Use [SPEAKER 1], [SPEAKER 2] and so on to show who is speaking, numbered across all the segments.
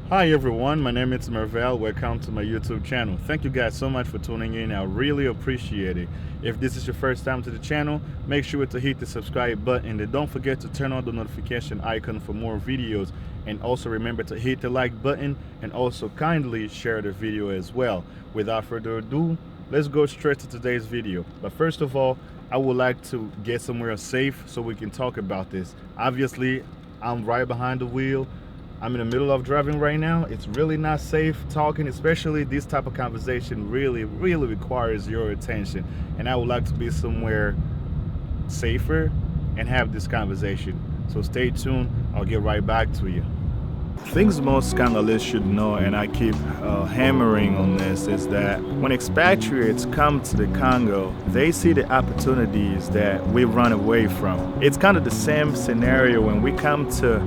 [SPEAKER 1] Hi everyone, my name is Mervel. Welcome to my YouTube channel. Thank you guys so much for tuning in. I really appreciate it. If this is your first time to the channel, make sure to hit the subscribe button and don't forget to turn on the notification icon for more videos. And also remember to hit the like button and also kindly share the video as well. Without further ado, let's go straight to today's video. But first of all, I would like to get somewhere safe so we can talk about this. Obviously, I'm right behind the wheel. I'm in the middle of driving right now. It's really not safe talking, especially this type of conversation really requires your attention. And I would like to be somewhere safer and have this conversation. So stay tuned. I'll get right back to you. Things most Congolese should know, and I keep hammering on this, is that when expatriates come to the Congo, they see the opportunities that we run away from. It's kind of the same scenario when we come to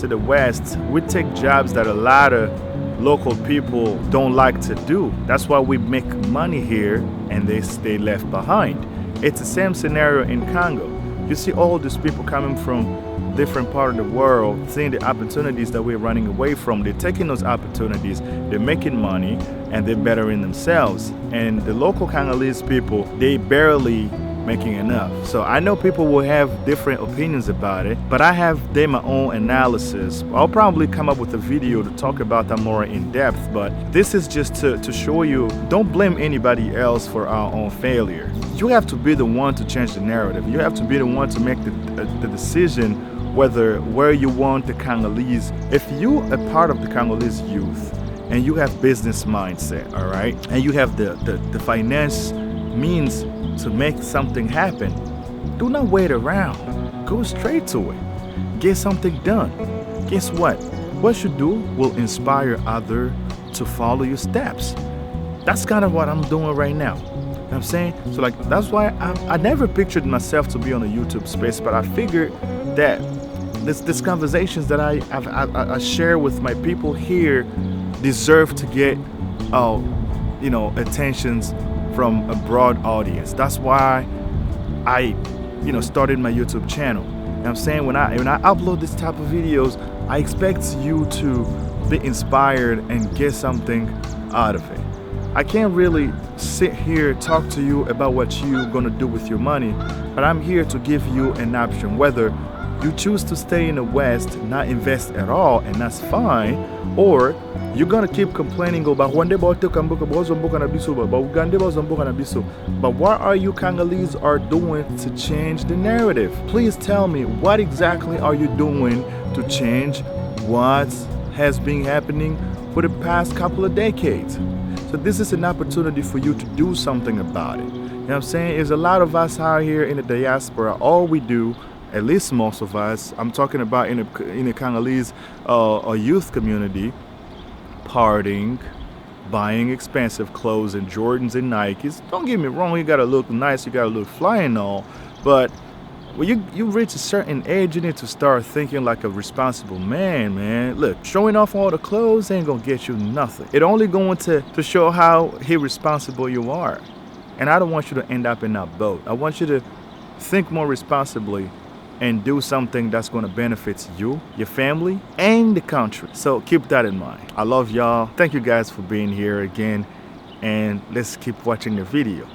[SPEAKER 1] the West. We take jobs that a lot of local people don't like to do. That's why we make money here and they stay left behind. It's the same scenario in Congo. You see all these people coming from different part of the world, seeing the opportunities that we're running away from. They're taking those opportunities, they're making money, and they're bettering themselves. And the local Congolese people, they barely making enough. So I know people will have different opinions about it, but I have my own analysis. I'll probably come up with a video to talk about that more in depth, but this is just to show you, don't blame anybody else for our own failure. You have to be the one to change the narrative. You have to be the one to make the decision where you want the Congolese. If you are part of the Congolese youth and you have business mindset, all right, and you have the finance means to make something happen, do not wait around. Go straight to it. Get something done. Guess what? What you do will inspire others to follow your steps. That's kind of what I'm doing right now. You know what I'm saying? So like that's why I never pictured myself to be on a YouTube space, but I figured that this conversations that I share with my people here deserve to get attentions from a broad audience. That's why I started my YouTube channel. You know what I'm saying? When I upload this type of videos, I expect you to be inspired and get something out of it. I can't really sit here talk to you about what you're gonna do with your money, but I'm here to give you an option. Whether you choose to stay in the West, not invest at all, and that's fine, or you're gonna keep complaining about but what are you Congolese are doing to change the narrative? Please tell me, what exactly are you doing to change what has been happening for the past couple of decades? So this is an opportunity for you to do something about it. You know what I'm saying? There's a lot of us out here in the diaspora. All we do, at least most of us, I'm talking about in a Congolese youth community, partying, buying expensive clothes and Jordans and Nikes. Don't get me wrong, you gotta look nice, you gotta look fly and all, but when you reach a certain age, you need to start thinking like a responsible man. Look, showing off all the clothes ain't gonna get you nothing. It only going to show how irresponsible you are. And I don't want you to end up in that boat. I want you to think more responsibly and do something that's going to benefit you, your family, and the country. So keep that in mind. I love y'all. Thank you guys for being here again, and let's keep watching the video.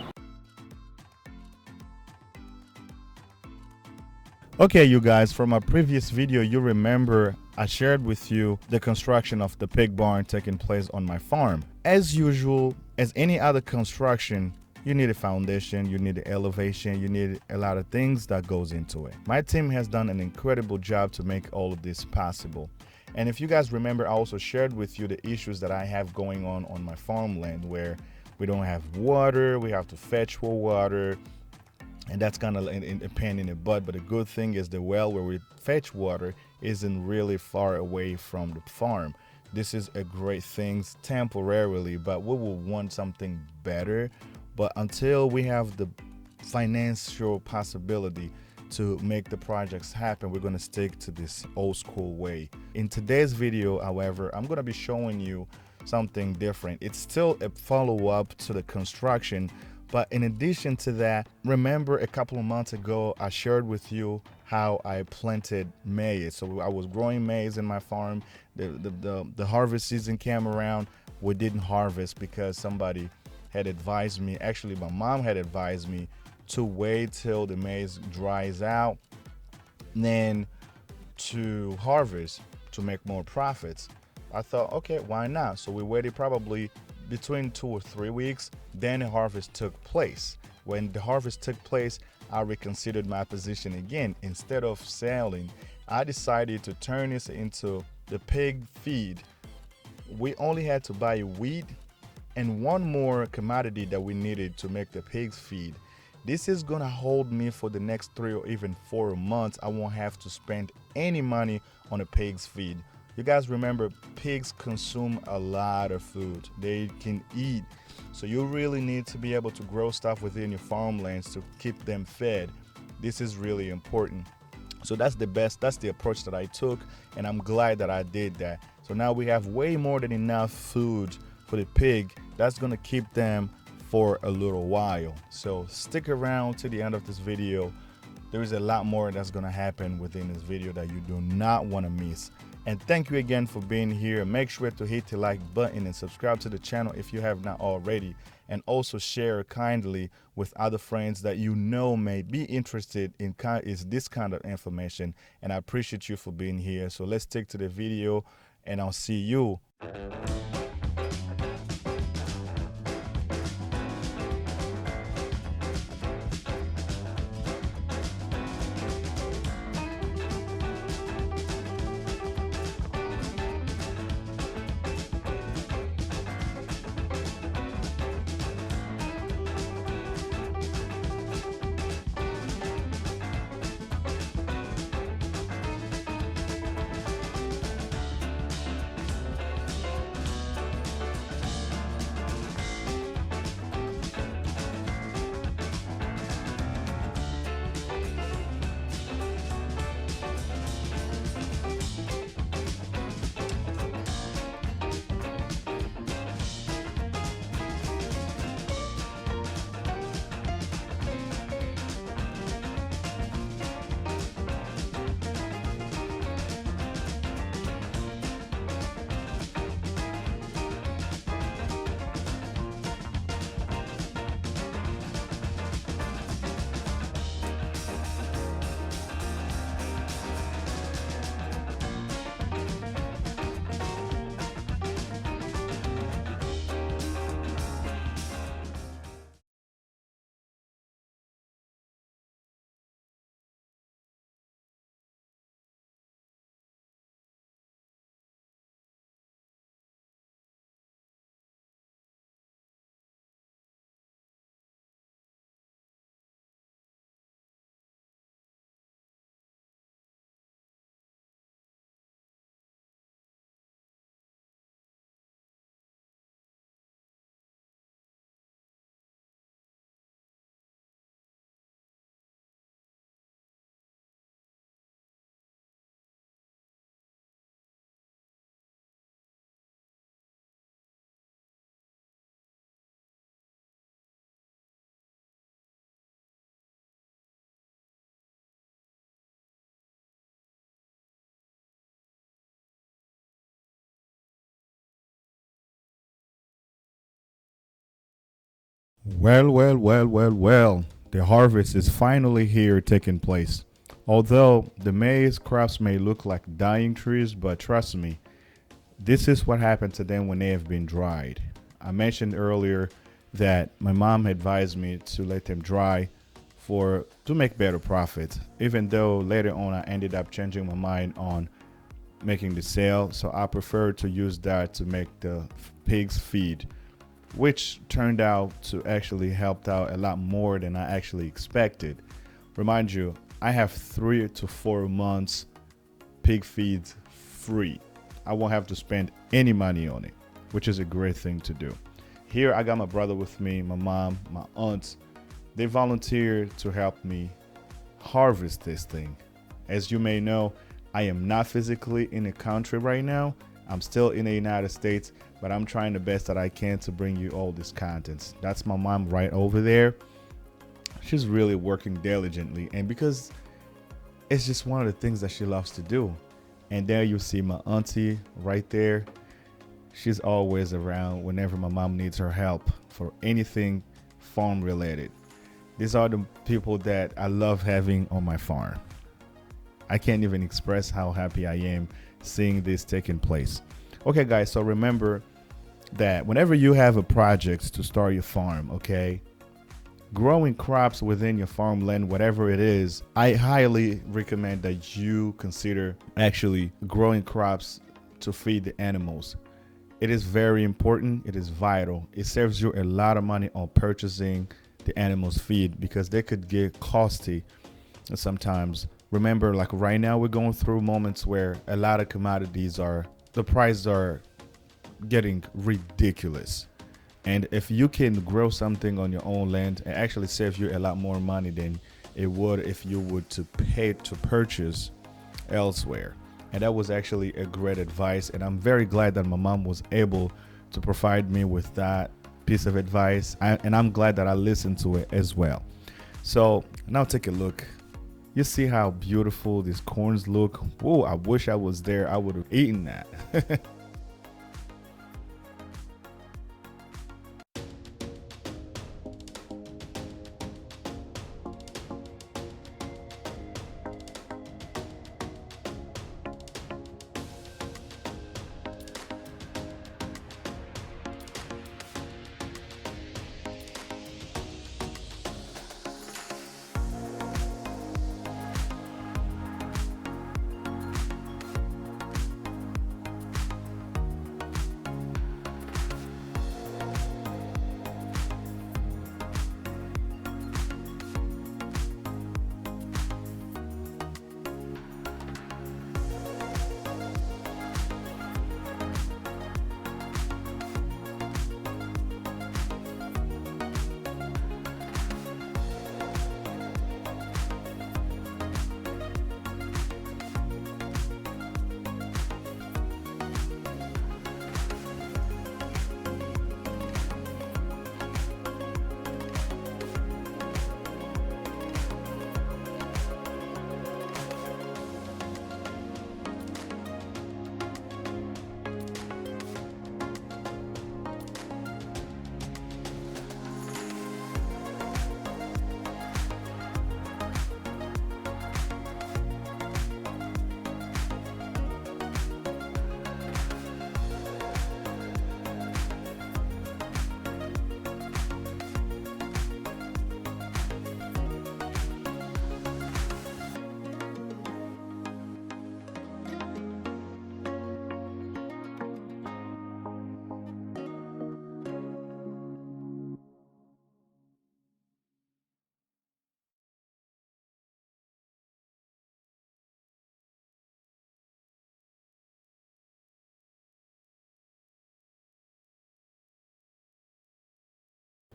[SPEAKER 1] Okay, you guys, from my previous video, you remember I shared with you the construction of the pig barn taking place on my farm. As usual, as any other construction, you need a foundation, you need an elevation, you need a lot of things that goes into it. My team has done an incredible job to make all of this possible. And if you guys remember, I also shared with you the issues that I have going on my farmland, where we don't have water, we have to fetch for water, and that's kind of a pain in the butt. But the good thing is the well where we fetch water isn't really far away from the farm. This is a great thing temporarily, but we will want something better. But until we have the financial possibility to make the projects happen, we're going to stick to this old school way. In today's video, however, I'm going to be showing you something different. It's still a follow-up to the construction, But in addition to that, remember a couple of months ago, I shared with you how I planted maize. So I was growing maize in my farm. The harvest season came around. We didn't harvest because somebody had advised me, actually, my mom had advised me to wait till the maize dries out, then to harvest to make more profits. I thought, okay, why not? So we waited probably between 2 or 3 weeks. Then the harvest took place. When the harvest took place, I reconsidered my position again. Instead of selling, I decided to turn this into the pig feed. We only had to buy wheat and one more commodity that we needed to make the pigs feed. This is gonna hold me for the next 3 or even 4 months. I won't have to spend any money on a pig's feed. You guys remember, pigs consume a lot of food. They can eat. So you really need to be able to grow stuff within your farmlands to keep them fed. This is really important. So that's the approach that I took, and I'm glad that I did that. So now we have way more than enough food for the pig. That's gonna keep them for a little while. So stick around to the end of this video. There is a lot more that's gonna happen within this video that you do not wanna miss. And thank you again for being here. Make sure to hit the like button and subscribe to the channel if you have not already. And also share kindly with other friends that you know may be interested in this kind of information. And I appreciate you for being here. So let's stick to the video, and I'll see you. Well. The harvest is finally here taking place. Although the maize crops may look like dying trees, but trust me, this is what happened to them when they have been dried. I mentioned earlier that my mom advised me to let them dry to make better profits, even though later on I ended up changing my mind on making the sale. So I prefer to use that to make the pigs feed, which turned out to actually help out a lot more than I actually expected. Remind you, I have 3 to 4 months pig feeds free. I won't have to spend any money on it, which is a great thing to do. Here I got my brother with me, my mom, my aunts. They volunteered to help me harvest this thing. As you may know, I am not physically in the country right now. I'm still in the United States, but I'm trying the best that I can to bring you all these contents. That's my mom right over there. She's really working diligently, and because it's just one of the things that she loves to do. And there you see my auntie right there. She's always around whenever my mom needs her help for anything farm related. These are the people that I love having on my farm. I can't even express how happy I am seeing this taking place. Okay, guys, so remember that whenever you have a project to start your farm, okay, growing crops within your farmland, whatever it is, I highly recommend that you consider actually growing crops to feed the animals. It is very important. It is vital. It saves you a lot of money on purchasing the animals' feed because they could get costly sometimes. Remember, like right now, we're going through moments where a lot of commodities the prices are getting ridiculous. And if you can grow something on your own land, it actually saves you a lot more money than it would if you would to pay to purchase elsewhere. And that was actually a great advice. And I'm very glad that my mom was able to provide me with that piece of advice. And I'm glad that I listened to it as well. So now take a look. You see how beautiful these corns look? Whoa, I wish I was there. I would have eaten that.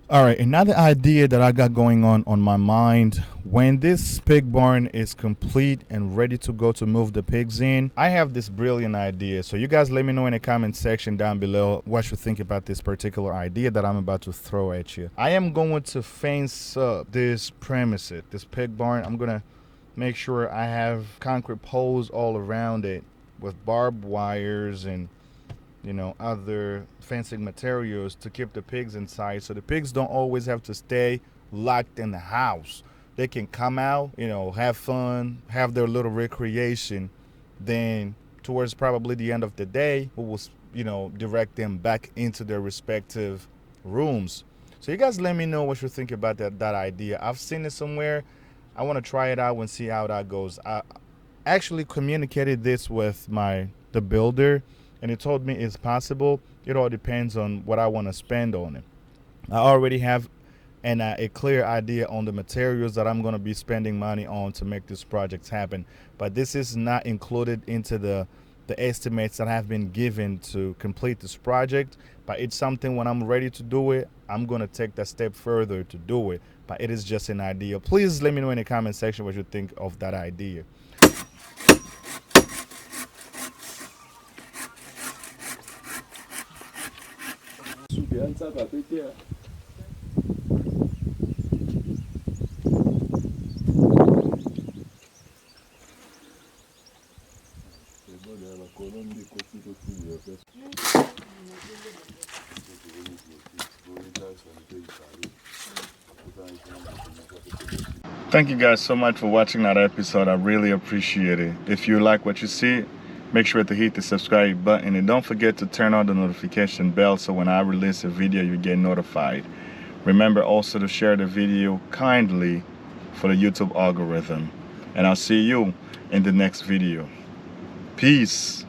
[SPEAKER 1] All right, another idea that I got going on my mind. When this pig barn is complete and ready to go to move the pigs in, I have this brilliant idea. So you guys let me know in the comment section down below what you think about this particular idea that I'm about to throw at you. I am going to fence up this premises, this pig barn. I'm going to make sure I have concrete poles all around it with barbed wires and other fencing materials to keep the pigs inside, so the pigs don't always have to stay locked in the house. They can come out, have fun, have their little recreation. Then towards probably the end of the day, we will, direct them back into their respective rooms. So you guys let me know what you think about that idea. I've seen it somewhere. I want to try it out and see how that goes. I actually communicated this with the builder, and he told me it's possible. It all depends on what I want to spend on it. I already have a clear idea on the materials that I'm going to be spending money on to make this project happen. But this is not included into the estimates that have been given to complete this project. But it's something, when I'm ready to do it, I'm going to take that step further to do it. But it is just an idea. Please let me know in the comment section what you think of that idea. Thank you guys so much for watching that episode. I really appreciate it. If you like what you see, make sure to hit the subscribe button and don't forget to turn on the notification bell so when I release a video you get notified. Remember also to share the video kindly for the YouTube algorithm. And I'll see you in the next video. Peace.